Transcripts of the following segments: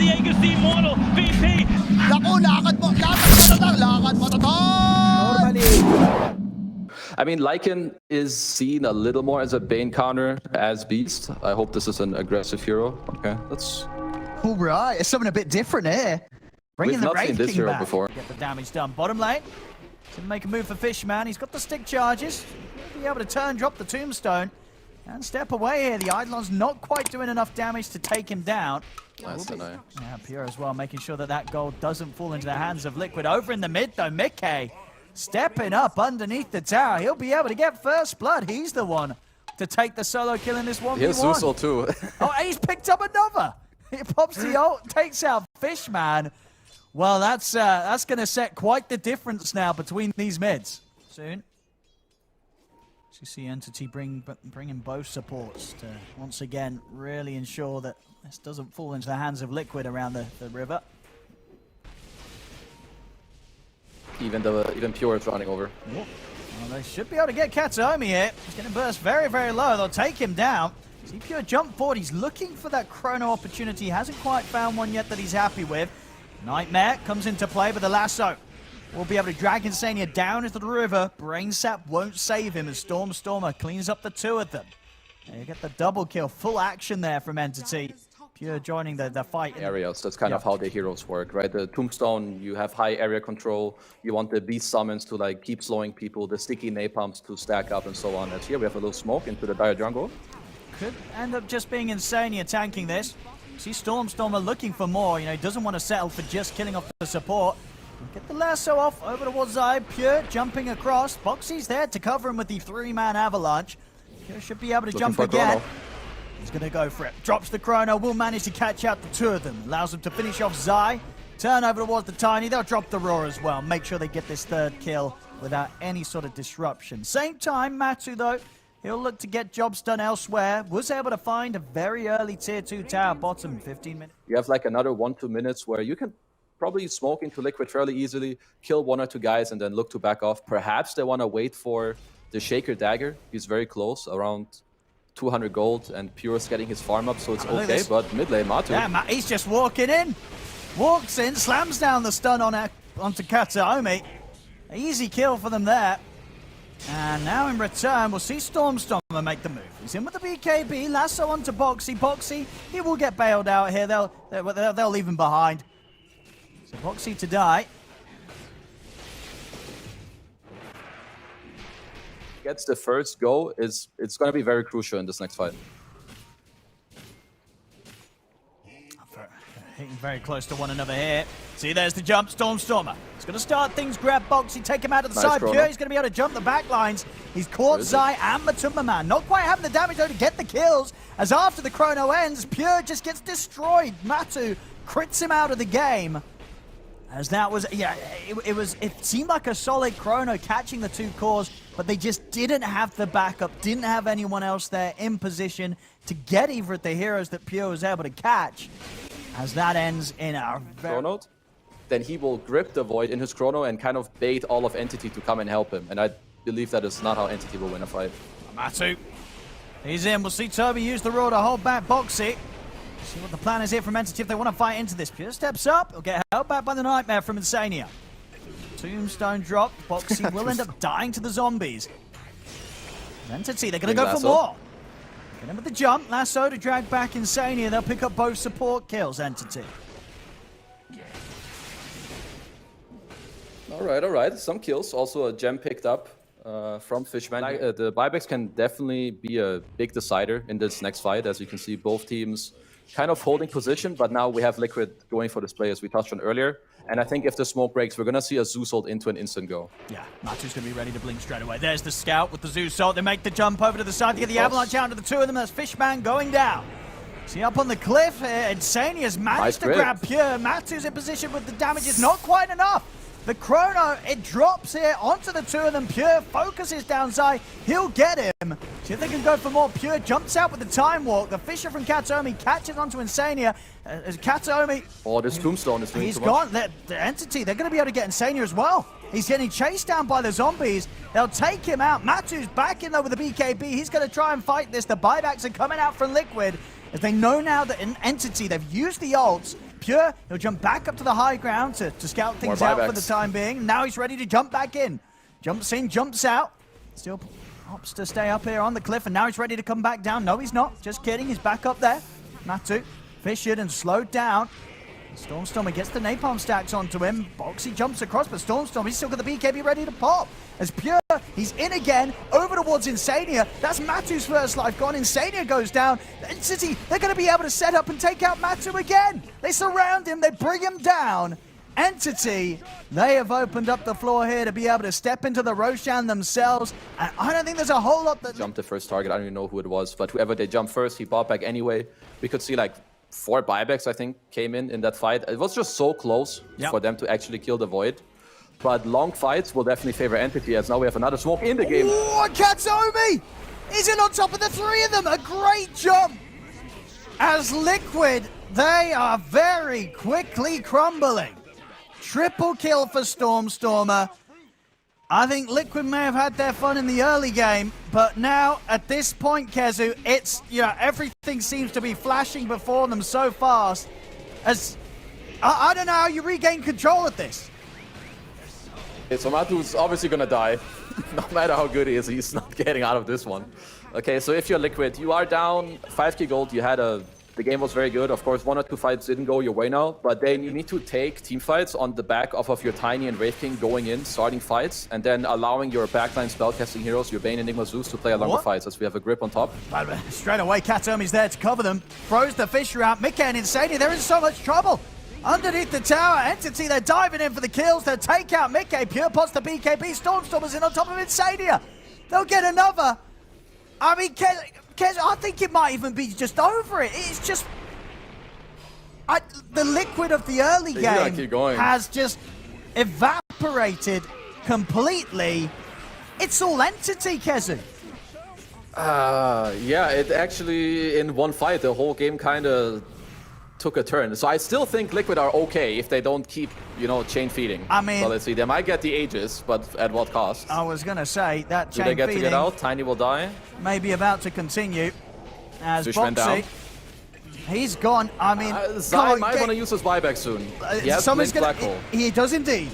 Diego si Immortal, VP. Naku, lakad matatag! I mean, Lycan is seen a little more as a Bane counter as Beast. I hope this is an aggressive hero. Okay, that's... All right, it's something a bit different here. Bringing We've the not seen Wraith this King hero back. before. Get the damage done. Bottom lane. Gonna make a move for Fishman. He's got the stick charges. He'll be able to turn, drop the tombstone, and step away here. The Eidolon's not quite doing enough damage to take him down. Nice deny. Yeah, Pure as well, making sure that that gold doesn't fall into the hands of Liquid. Over in the mid, though, Mickey stepping up underneath the tower. He'll be able to get first blood. He's the one to take the solo kill in this 1v1. He has Zeusol too. Oh, and he's picked up another. He pops the ult, takes out Fishman. Well, that's going to set quite the difference now between these mids. Soon. So you see Entity bringing both supports to once again really ensure that this doesn't fall into the hands of Liquid around the river. Even Pure is running over. Well, they should be able to get Kataomi here. He's going to burst very, very low. They'll take him down. See Pure jump forward. He's looking for that chrono opportunity. He hasn't quite found one yet that he's happy with. Nightmare comes into play, but the lasso will be able to drag Insania down into the river. Brain Sap won't save him as Stormer cleans up the two of them. And you get the double kill. Full action there from Entity. Pure joining the fight. Areas, that's kind of how the heroes work, right? The Tombstone, you have high area control. You want the Beast Summons to like keep slowing people, the sticky Napalms to stack up and so on. As here we have a little smoke into the Dire Jungle. Could end up just being Insania tanking this. See Stormer looking for more. You know, he doesn't want to settle for just killing off the support. Get the lasso off over towards Zai. Pure jumping across. Boxy's there to cover him with the 3-man avalanche. Pure should be able to jump again. He's going to go for it. Drops the chrono. Will manage to catch out the two of them. Allows them to finish off Zai. Turn over towards the Tiny. They'll drop the Roar as well. Make sure they get this third kill without any sort of disruption. Same time, Matu, though, he'll look to get jobs done elsewhere. Was able to find a very early tier 2 tower bottom, 15 minutes. You have like another 1-2 minutes where you can probably smoke into Liquid fairly easily, kill 1 or 2 guys, and then look to back off. Perhaps they want to wait for the Shaker Dagger. He's very close, around 200 gold, and Pure's getting his farm up, so it's okay. But mid lane, Matu. Yeah, he's just walking in. Walks in, slams down the stun onto Kataomi. Easy kill for them there. And now in return, we'll see Stormer make the move. He's in with the BKB, lasso onto Boxy. Boxy, he will get bailed out here. They'll leave him behind. So Boxy to die. Gets the first go, it's going to be very crucial in this next fight. Hitting very close to one another here. See, there's the jump, Stormer. He's going to start things, grab Boxy, take him out of the side. Chrono. Pure, he's going to be able to jump the back lines. He's caught Zai and Matumba Man. Not quite having the damage, though, to get the kills. As after the chrono ends, Pure just gets destroyed. Matu crits him out of the game. As that was, yeah, it seemed like a solid chrono catching the 2 cores, but they just didn't have the backup, didn't have anyone else there in position to get either of the heroes that Pure was able to catch. As that ends in a chrono, then he will grip the Void in his chrono and kind of bait all of Entity to come and help him. And I believe that is not how Entity will win a fight. Matu, he's in. We'll see Toby use the Roar to hold back Boxy. See what the plan is here from Entity if they want to fight into this. Pure steps up. He'll get held back by the Nightmare from Insania. Tombstone drop. Boxy will end up dying to the zombies. Entity, they're going to go for more. Get him with the jump. Lasso to drag back Insania. They'll pick up both support kills, Entity. All right. Some kills. Also a gem picked up from Fishman. The buybacks can definitely be a big decider in this next fight. As you can see, both teams kind of holding position, but now we have Liquid going for this play as we touched on earlier. And I think if the smoke breaks, we're going to see a Zeus ult into an instant go. Yeah, Matu's going to be ready to blink straight away. There's the scout with the Zeus ult. They make the jump over to the side to get the avalanche out to the two of them. That's Fishman going down. See, up on the cliff, Insania's managed to grab Pure. Matu's in position with the damage. It's not quite enough. The chrono, it drops here onto the two of them. Pure focuses down Zai. He'll get him. See if they can go for more. Pure jumps out with the time walk. The Fisher from Kataomi catches onto Insania. Kataomi... Oh, this Tombstone is doing He's gone. The Entity, they're going to be able to get Insania as well. He's getting chased down by the zombies. They'll take him out. Matu's back in there with the BKB. He's going to try and fight this. The buybacks are coming out from Liquid as they know now that an Entity, they've used the ults. Pure, he'll jump back up to the high ground to scout things out for the time being. Now he's ready to jump back in. Jumps in, jumps out. Still opts to stay up here on the cliff, and now he's ready to come back down. No, he's not. Just kidding. He's back up there. Matu fissured and slowed down. Stormstormer gets the napalm stacks onto him. Boxy jumps across, but Stormstormer, he's still got the BKB ready to pop. As Pure, he's in again, over towards Insania. That's Matu's first life gone. Insania goes down. Entity, they're going to be able to set up and take out Matu again. They surround him, they bring him down. Entity, they have opened up the floor here to be able to step into the Roshan themselves. And I don't think there's a whole lot that... Jumped the first target, I don't even know who it was, but whoever they jumped first, he bought back anyway. We could see like 4 buybacks, I think, came in that fight. It was just so close for them to actually kill the Void. But long fights will definitely favor Entity, as now we have another smoke in the game. Oh, Katsomi! He's in on top of the 3 of them. A great jump. As Liquid, they are very quickly crumbling. Triple kill for Stormstormer. I think Liquid may have had their fun in the early game, but now, at this point, Khezu, it's, everything seems to be flashing before them so fast. As, I don't know how you regain control of this. Okay, so Matu's obviously gonna die. No matter how good he is, he's not getting out of this one. Okay, so if you're Liquid, you are down 5k gold, the game was very good. Of course, 1 or 2 fights didn't go your way now, but then you need to take team fights on the back of your Tiny and Wraith King going in, starting fights, and then allowing your backline spellcasting heroes, your Bane, Enigma, Zeus, to play a longer fights, as we have a grip on top. But straight away, Katomi's there to cover them. Throws the Fisher out. Mickey and Insania, they're in so much trouble. Underneath the tower, Entity, they're diving in for the kills. They'll take out Mickey. Pure pots the BKB. Stormstormer's in on top of Insania. They'll get another. I mean, I think it might even be just over it. It's just... the Liquid of the early game has just evaporated completely. It's all Entity, Khezu. Yeah, it actually, in one fight, the whole game kind of took a turn. So I still think Liquid are okay if they don't keep, chain feeding. I mean... So let's see, they might get the Aegis, but at what cost? I was going to say, that chain feeding... Do they get to get out? Tiny will die. Maybe about to continue. As Boxy went down. He's gone. I mean... Zai might want to use his buyback soon. He has Black Hole. He does indeed.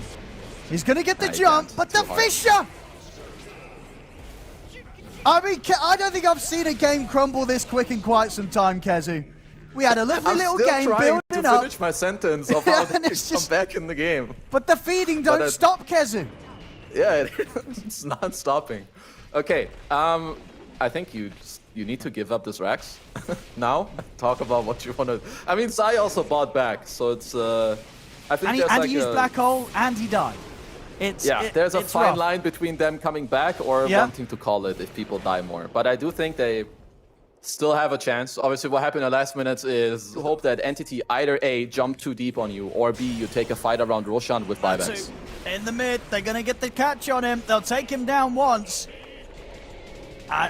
He's going to get the jump, but the Fisher... I mean, I don't think I've seen a game crumble this quick in quite some time, Khezu. We had a lovely little game building up. I'm still trying to finish my sentence of how they come back in the game. But the feeding don't stop, Khezu. Yeah, it's not stopping. Okay, I think you need to give up this Rax now. Talk about what you want to... I mean, Zai also bought back, so it's... I think and he used Black Hole, and he died. There's a fine line between them coming back or wanting to call it if people die more. But I do think they still have a chance. Obviously, what happened in the last minutes is hope that Entity either A, jump too deep on you, or B, you take a fight around Roshan with buybacks. In the mid, they're going to get the catch on him. They'll take him down once.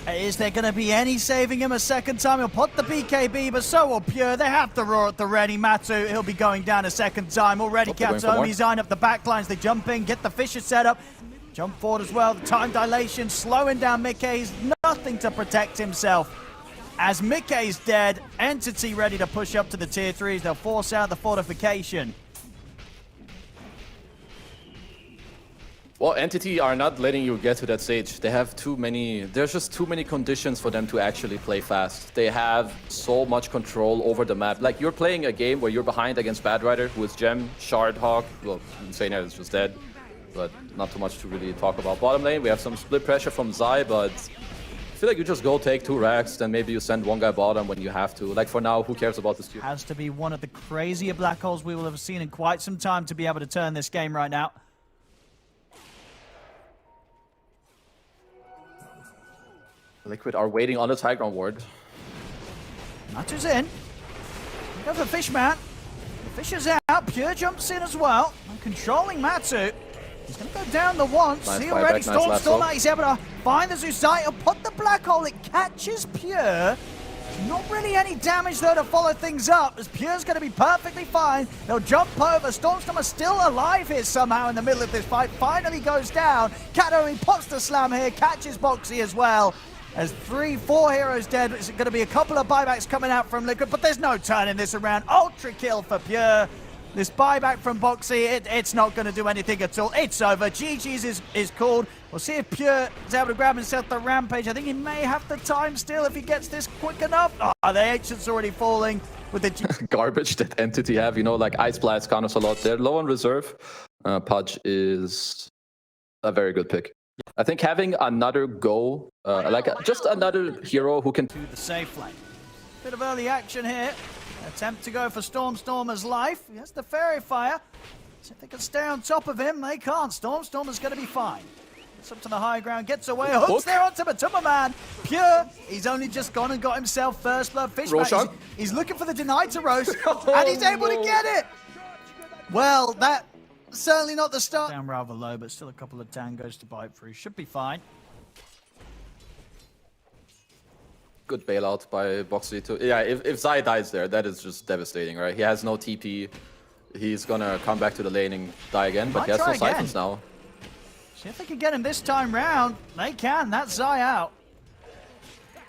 Is there going to be any saving him a second time? He'll put the BKB, but so will Pure. They have the roar at the ready. Matu, he'll be going down a second time. Already Katsumi's eyeing up the backlines. They jump in, get the Fisher set up. Jump forward as well. The time dilation, slowing down Mickey's. Nothing to protect himself. As Mickey's dead, Entity ready to push up to the tier 3s. They'll force out the fortification. Well, Entity are not letting you get to that stage. They have there's just too many conditions for them to actually play fast. They have so much control over the map. Like, you're playing a game where you're behind against Bad Rider, who is Gem, Shard, Hawk. Well, Insania is just dead, but not too much to really talk about. Bottom lane, we have some split pressure from Zai, but I feel like you just go take 2 racks, then maybe you send one guy bottom when you have to. Like, for now, who cares about this tier? Has to be one of the crazier black holes we will have seen in quite some time to be able to turn this game right now. Liquid are waiting on the high ground ward. Matu's in. Go for Fishman. Fisher's out. Pure jumps in as well. And controlling Matu. He's going to go down the once. Nice See already Stormstormer. He's able to find the Zuzai. He'll put the black hole. It catches Pure. Not really any damage though to follow things up, as Pure's going to be perfectly fine. They'll jump over. Stormstormer still alive here somehow in the middle of this fight. Finally goes down. Kato, he pops the slam here, catches Boxy as well. As 3-4 heroes dead, it's going to be a couple of buybacks coming out from Liquid, but there's no turning this around. Ultra kill for Pure. This buyback from Boxy, it's not going to do anything at all. It's over. GG's is called. We'll see if Pure is able to grab himself the Rampage. I think he may have the time still if he gets this quick enough. Oh, the Ancient's already falling with the Garbage that Entity have, you know, like Ice Blast counters a lot. They're low on reserve. Pudge is a very good pick. I think having another go, just another hero who can... to the safe lane. Bit of early action here. Attempt to go for Stormstormer's life. He has the Fairy Fire. See if they can stay on top of him. They can't. Stormstormer's going to be fine. Gets up to the high ground, gets away, hooks there onto Matuma Man. Pure, he's only just gone and got himself first blood. Fishman, he's looking for the deny to roast, and he's able to get it. Well, that certainly not the start. Down rather low, but still a couple of tangos to bite through. Should be fine. Good bailout by Boxy too. Yeah, if Zai dies there, that is just devastating, right? He has no TP. He's gonna come back to the lane and die again, but he has no siphons now. See if they can get him this time round. They can. That's Zai out.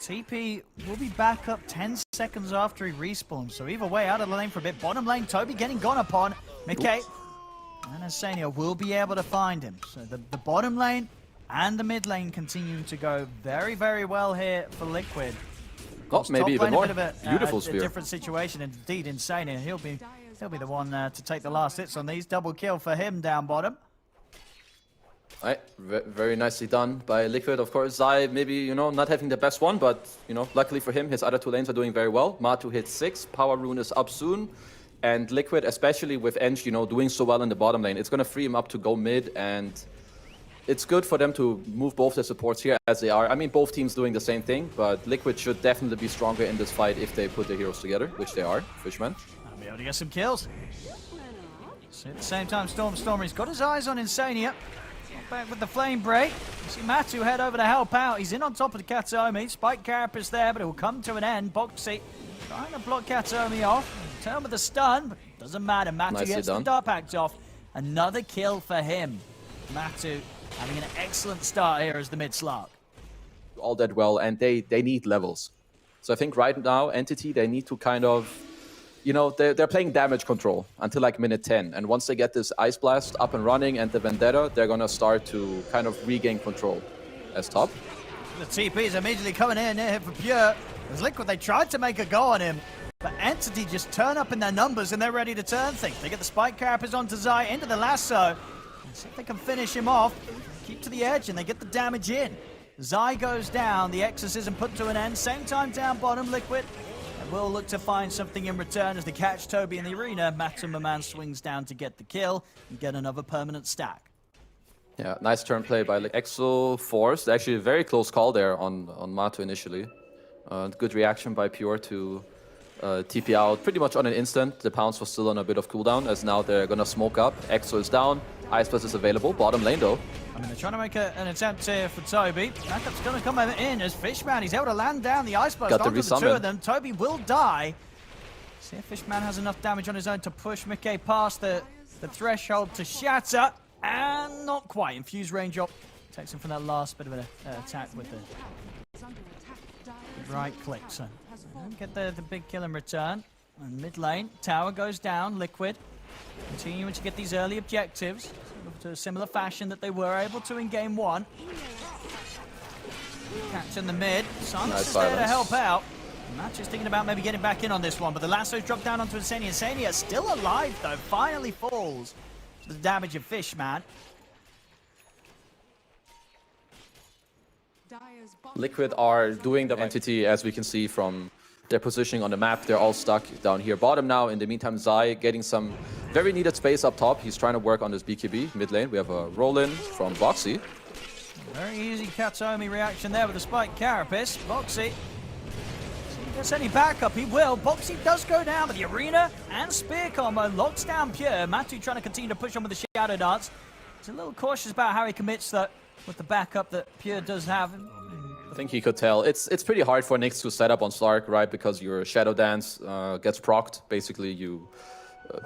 TP will be back up 10 seconds after he respawns. So either way, out of the lane for a bit. Bottom lane, Toby getting gone upon. Mickey and Asania will be able to find him. So the bottom lane and the mid lane continuing to go very, very well here for Liquid. Oh, maybe even more. Beautiful a spear. Different situation, indeed. Insane. And he'll be the one to take the last hits on these. Double kill for him down bottom. Right, very nicely done by Liquid. Of course, Zai maybe, you know, not having the best one, but, you know, luckily for him, his other two lanes are doing very well. Matu hits 6, Power Rune is up soon. And Liquid, especially with Eng, you know, doing so well in the bottom lane, it's going to free him up to go mid, and it's good for them to move both their supports here as they are. I mean, both teams doing the same thing, but Liquid should definitely be stronger in this fight if they put their heroes together, which they are, Fishman. I'll be able to get some kills. So at the same time, Stormer's got his eyes on Insania. Back with the flame break. You see Matu head over to help out. He's in on top of the Kataomi. Spike Carapace there, but it will come to an end. Boxy trying to block Kataomi off. Turn with the stun, but doesn't matter. Matu gets the Dark Pact off. Another kill for him. Matu having an excellent start here as the mid Slark. All that well, and they need levels. So I think right now, Entity, they need to kind of, you know, they're playing damage control until like minute 10. And once they get this Ice Blast up and running and the Vendetta, they're going to start to kind of regain control as top. The TP is immediately coming in here for Pure. As Liquid, they tried to make a go on him, but Entity just turn up in their numbers and they're ready to turn things. They get the Spike Carapace onto Zai, into the lasso. And see if they can finish him off. Keep to the edge and they get the damage in. Zai goes down, the Exorcism put to an end. Same time down bottom, Liquid. And will look to find something in return as they catch Toby in the arena. Matuma Man swings down to get the kill and get another permanent stack. Yeah, nice turn play by Exo Force. Actually, a very close call there on Matu initially. Good reaction by Pure to TP out pretty much on an instant. The Pounce was still on a bit of cooldown as now they're gonna smoke up. Exo is down. Ice Blast is available. Bottom lane though. I mean, they're trying to make an attempt here for Toby. Backup's going to come in as Fishman. He's able to land down the Ice Blast onto the two of them. Toby will die. See if Fishman has enough damage on his own to push Mickey past the threshold to shatter. And not quite. Infuse range up. Takes him from that last bit of an attack with the right click. So get the big kill in return. And mid lane, tower goes down. Liquid continuing to get these early objectives to a similar fashion that they were able to in game 1. Catch in the mid. Sans is there to help out. Match is thinking about maybe getting back in on this one, but the lasso's dropped down onto Insania. Insania still alive though, finally falls to the damage of Fishman. Liquid are doing the Entity, as we can see from their positioning on the map. They're all stuck down here bottom now. In the meantime, Zai getting some very needed space up top. He's trying to work on this BKB mid lane. We have a roll-in from Boxy. Very easy Kataomi reaction there with the Spike Carapace. Boxy, if he gets any backup, he will. Boxy does go down, but the arena and spear combo locks down Pure. Matu trying to continue to push on with the Shadow Dance. He's a little cautious about how he commits that with the backup that Pure does have. I think he could tell. It's pretty hard for Nyx to set up on Slark, right? Because your Shadow Dance gets procced. Basically, you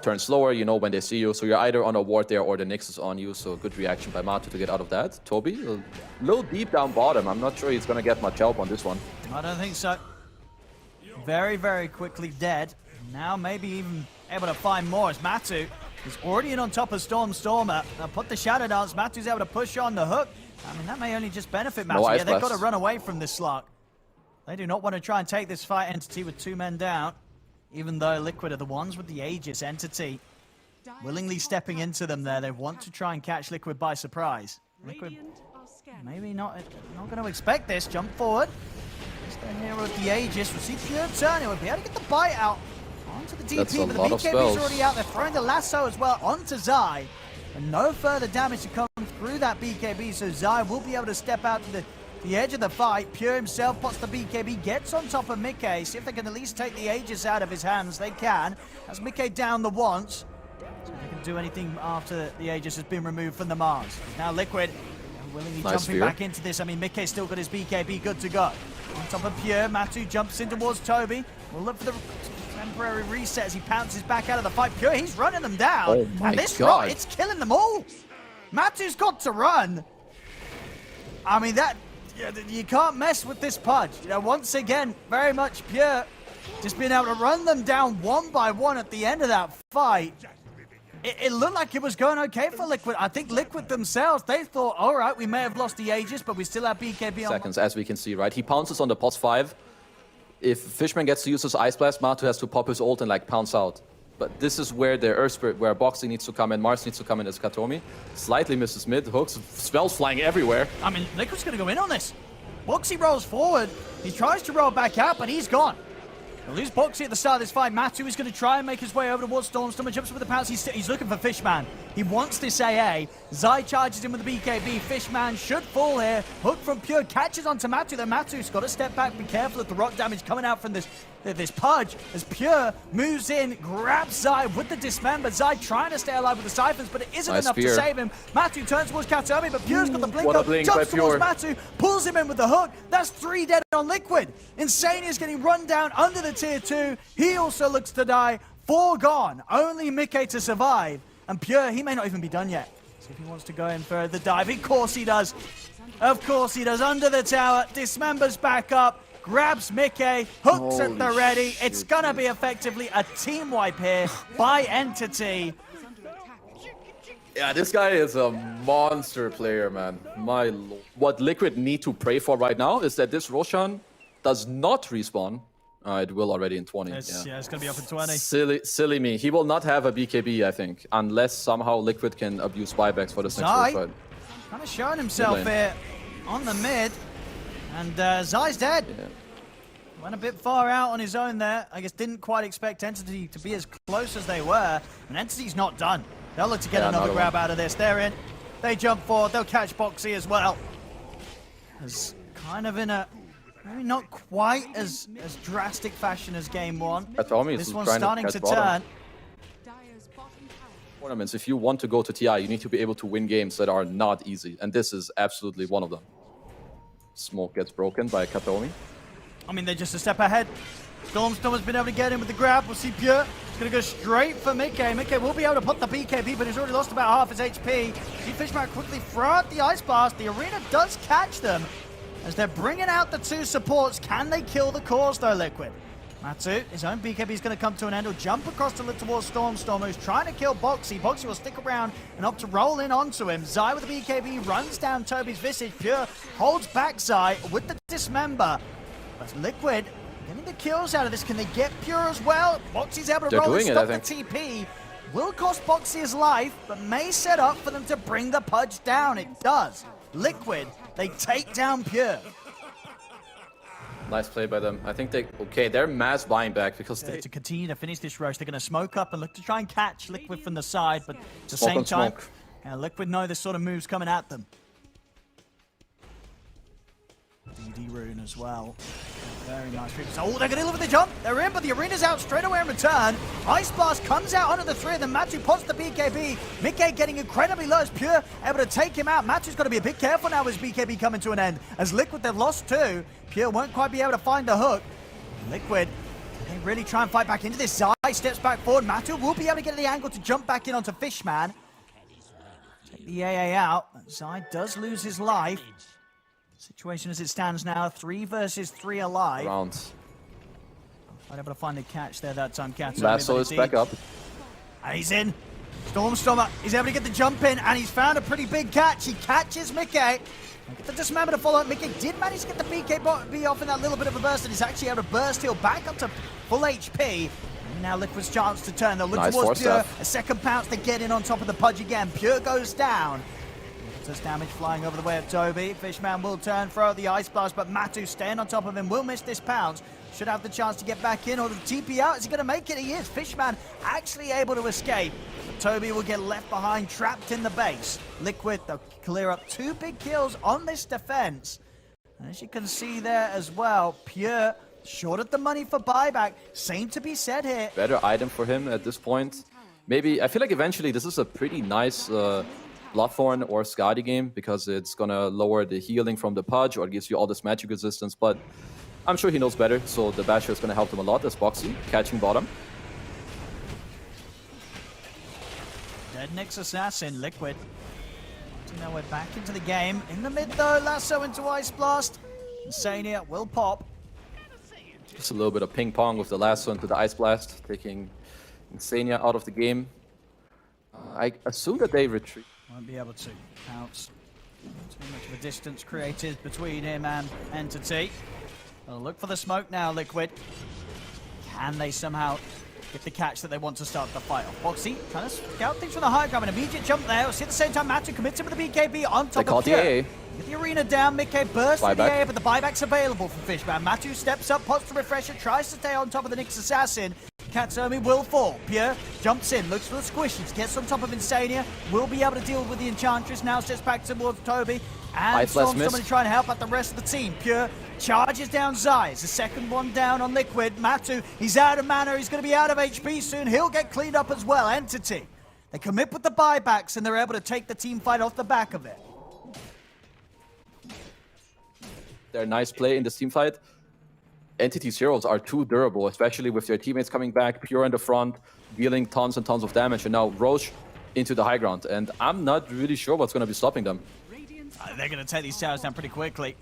turn slower, you know when they see you. So you're either on a ward there or the Nyx is on you. So good reaction by Matu to get out of that. Toby, a little deep down bottom. I'm not sure he's going to get much help on this one. I don't think so. Very, very quickly dead. Now maybe even able to find more as Matu is already in on top of Stormer. They'll put the Shadow Dance. Matu's able to push on the hook. I mean, that may only just benefit Matu. Yeah, they've got to run away from this slot. They do not want to try and take this fight Entity with 2 men down, even though Liquid are the ones with the Aegis. Entity willingly stepping into them there. They want to try and catch Liquid by surprise. Liquid maybe not going to expect this. Jump forward. Stay here with the Aegis. We'll see Pure turn. It would be able to get the bite out onto the DP, but the BKB's already out there, throwing the lasso as well onto Zai. And no further damage to come through that BKB, so Zai will be able to step out to the edge of the fight. Pure himself pots the BKB, gets on top of Mickey. See if they can at least take the Aegis out of his hands. They can. That's Mickey down the once. So they can do anything after the Aegis has been removed from the Mars. Now Liquid willingly jumping back into this. I mean, Mickey's still got his BKB good to go. On top of Pure, Matu jumps in towards Toby. We'll look for the temporary reset as he pounces back out of the fight. Pure, he's running them down. Oh my and this God. rot, it's killing them all. Matu's got to run. I mean, you can't mess with this Pudge. You know, once again, very much Pure just being able to run them down one by one at the end of that fight. It looked like it was going okay for Liquid. I think Liquid themselves, they thought, all right, we may have lost the Aegis, but we still have BKB on. Seconds, as we can see, right? He pounces on the pos 5. If Fishman gets to use his Ice Blast, Matu has to pop his ult and like pounce out. But this is where the Earth Spirit, where Boxy needs to come in, Mars needs to come in as Katomi. Slightly misses mid, hooks, spells flying everywhere. I mean, Liquid's going to go in on this. Boxy rolls forward. He tries to roll back out, but he's gone. They'll lose Boxy at the start of this fight. Matu is going to try and make his way over towards Stormer jumps with the pounce. He's looking for Fishman. He wants this AA. Zai charges him with the BKB. Fishman should fall here. Hook from Pure catches onto Matu. Then Matu's got to step back. Be careful of the rock damage coming out from this Pudge. As Pure moves in, grabs Zai with the dismember. Zai trying to stay alive with the Siphons, but it isn't enough to save him. Matu turns towards Katomi, but Pure's got the blink up. Jumps towards Matu, pulls him in with the hook. That's 3 dead on Liquid. Insane is getting run down under the tier 2. He also looks to die. 4 gone. Only Mickey to survive. And Pure, he may not even be done yet. See if he wants to go in for the dive. Of course he does. Of course he does. Under the tower. Dismembers back up. Grabs Mickey. Hooks at the ready. It's going to be effectively a team wipe here by Entity. Yeah, this guy is a monster player, man. My lord. What Liquid need to pray for right now is that this Roshan does not respawn. It will already in 20. Yeah, it's going to be up in 20. Silly me. He will not have a BKB, I think, unless somehow Liquid can abuse buybacks for this next fight. Kind of showing himself here on the mid. And Zai's dead. Yeah. Went a bit far out on his own there. I guess didn't quite expect Entity to be as close as they were. And Entity's not done. They'll look to get another grab out of this. They're in. They jump forward. They'll catch Boxy as well. It's kind of in a maybe not quite as drastic fashion as game 1. This one's starting to turn. Tournaments, if you want to go to TI, you need to be able to win games that are not easy. And this is absolutely one of them. Smoke gets broken by Katomi. I mean, they're just a step ahead. Storm's been able to get in with the grab. We'll see Pure. He's going to go straight for Mickey. Mickey will be able to put the BKB, but he's already lost about half his HP. See Fishman quickly throw out the Ice Blast. The arena does catch them as they're bringing out the 2 supports. Can they kill the cause, though, Liquid? Matu, his own BKB is going to come to an end. He'll jump across to look towards Storm, who's trying to kill Boxy. Boxy will stick around and opt to roll in onto him. Zai with the BKB runs down Toby's Visage. Pure holds back Zai with the Dismember. But Liquid getting the kills out of this. Can they get Pure as well? Boxy's able to roll and stop the TP. Will cost Boxy his life, but may set up for them to bring the Pudge down. It does. Liquid, they take down Pure. Nice play by them. I think they're mass buying back because they... To continue to finish this rush, they're going to smoke up and look to try and catch Liquid from the side, but at the same time, Liquid know this sort of move's coming at them. DD rune as well. Very nice. Oh, they're going to deliver the jump. They're in, but the arena's out straight away in return. Ice Blast comes out under the 3 of them. Matu pots the BKB. Mickey getting incredibly low as Pure able to take him out. Matu's got to be a bit careful now with his BKB coming to an end. As Liquid, they've lost 2. Pure won't quite be able to find the hook. Liquid, they really try and fight back into this. Zai steps back forward. Matu will be able to get the angle to jump back in onto Fishman. Take the AA out. Zai does lose his life. Situation as it stands now, 3 versus 3 alive. Rounds. Not able to find a catch there that time, Khezu. Lasso is back up. And he's in. Stormstormer, he's able to get the jump in, and he's found a pretty big catch. He catches Mickey. Get the dismember to follow up. Mickey did manage to get the BKB off in that little bit of a burst, and he's actually able to burst heal back up to full HP. And now Liquid's chance to turn. They'll look Nice towards Pure. step. A second pounce to get in on top of the Pudge again. Pure goes down. There's damage flying over the way of Toby. Fishman will turn, throw out the Ice Blast, but Matu staying on top of him will miss this pounce. Should have the chance to get back in, or the TP out. Is he going to make it? He is. Fishman actually able to escape. But Toby will get left behind, trapped in the base. Liquid, they'll clear up 2 big kills on this defense. And as you can see there as well, Pure short of the money for buyback. Same to be said here. Better item for him at this point. Maybe, I feel like eventually this is a pretty nice Bloodthorn or Skadi game, because it's gonna lower the healing from the Pudge, or it gives you all this magic resistance, but I'm sure he knows better, so the Basher is gonna help him a lot as Boxy, catching bottom. Dead Nyx Assassin, Liquid. Now we're back into the game. In the mid though, Lasso into Ice Blast. Insania will pop. Just a little bit of ping pong with the Lasso into the Ice Blast, taking Insania out of the game. I assume that they retreat. Won't be able to pounce. Too much of a distance created between him and Entity. They'll look for the smoke now, Liquid. Can they somehow get the catch that they want to start the fight off? Boxy trying to scout things from the high ground. An immediate jump there. We'll see at the same time Matu commits him with the BKB on top of Pure. They Get the arena down. Mickey bursts through the Buyback. air, but the buyback's available for Fishman. Matu steps up, pops the refresher, tries to stay on top of the Nyx Assassin. Katsomi will fall. Pure jumps in, looks for the squishies, gets on top of Insania, will be able to deal with the Enchantress, now steps back towards Toby, and Storm's someone trying to help out the rest of the team. Pure charges down Zai, it's the second one down on Liquid. Matu, he's out of mana, he's going to be out of HP soon, he'll get cleaned up as well. Entity, they commit with the buybacks, and they're able to take the team fight off the back of it. They're a nice play in this team fight. Entity's heroes are too durable, especially with their teammates coming back, Pure in the front, dealing tons and tons of damage, and now Roche into the high ground. And I'm not really sure what's going to be stopping them. They're going to take these towers down pretty quickly.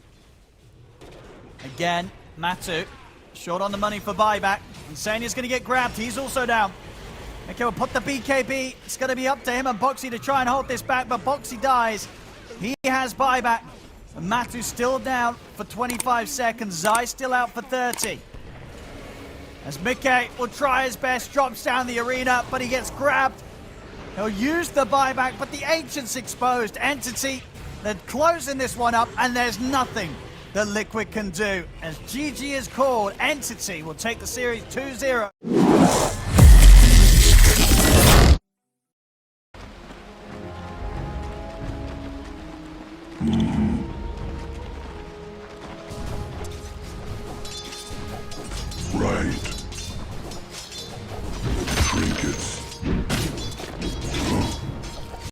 Again, Matu, short on the money for buyback. Insania's going to get grabbed, he's also down. Okay, we'll put the BKB, it's going to be up to him and Boxy to try and hold this back, but Boxy dies. He has buyback. And Matu's still down for 25 seconds. Zai still out for 30. As Mickey will try his best, drops down the arena, but he gets grabbed. He'll use the buyback, but the Ancient's exposed. Entity, they're closing this one up, and there's nothing that Liquid can do. As GG is called, Entity will take the series 2-0. Right.